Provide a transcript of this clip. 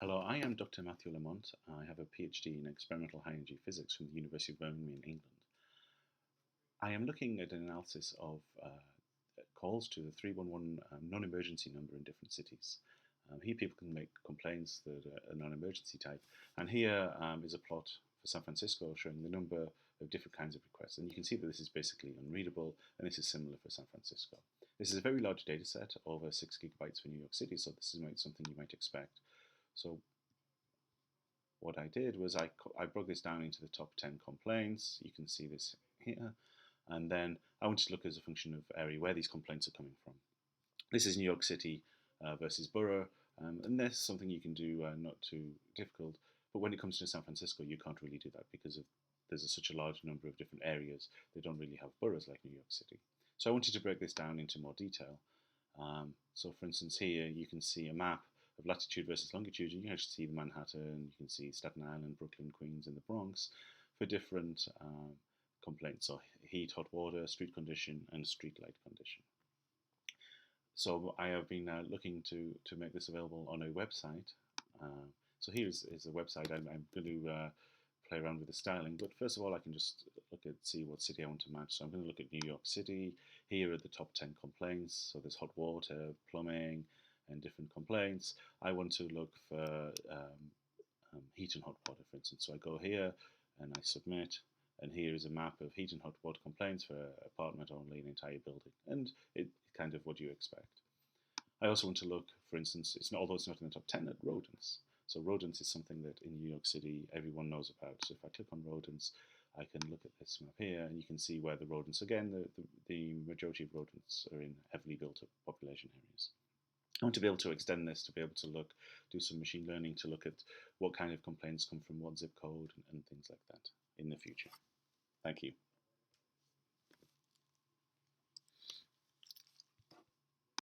Hello, I am Dr. Matthew Lamont. I have a PhD in experimental high energy physics from the University of Birmingham in England. I am looking at an analysis of calls to the 311 non-emergency number in different cities. Here people can make complaints that are non-emergency type, and here is a plot for San Francisco showing the number of different kinds of requests, and you can see that this is basically unreadable, and this is similar for San Francisco. This is a very large data set, over 6 gigabytes for New York City, so this is something you might expect. So what I did was I broke this down into the top 10 complaints. You can see this here. And then I wanted to look as a function of area where these complaints are coming from. This is New York City versus borough. And there's something you can do not too difficult. But when it comes to San Francisco, you can't really do that because there's such a large number of different areas. They don't really have boroughs like New York City. So I wanted to break this down into more detail. So for instance, here you can see a map of latitude versus longitude, and you can actually see the Manhattan, you can see Staten Island, Brooklyn, Queens, and the Bronx for different complaints, so heat, hot water, street condition, and street light condition. So I have been looking to make this available on a website. So here is a website. I'm going to play around with the styling, but first of all I can just see what city I want to match. So I'm going to look at New York City. Here are the top 10 complaints. So there's hot water, plumbing, and different complaints. I want to look for heat and hot water, for instance. So I go here and I submit, and here is a map of heat and hot water complaints for apartment only, an entire building, and it's kind of what you expect. I also want to look, for instance, although it's not in the top 10, at rodents. So rodents is something that in New York City everyone knows about. So if I click on rodents, I can look at this map here, and you can see where the rodents, again, the majority of rodents are in heavily built up population areas. I want to be able to extend this to be able to do some machine learning to look at what kind of complaints come from what zip code and things like that in the future. Thank you.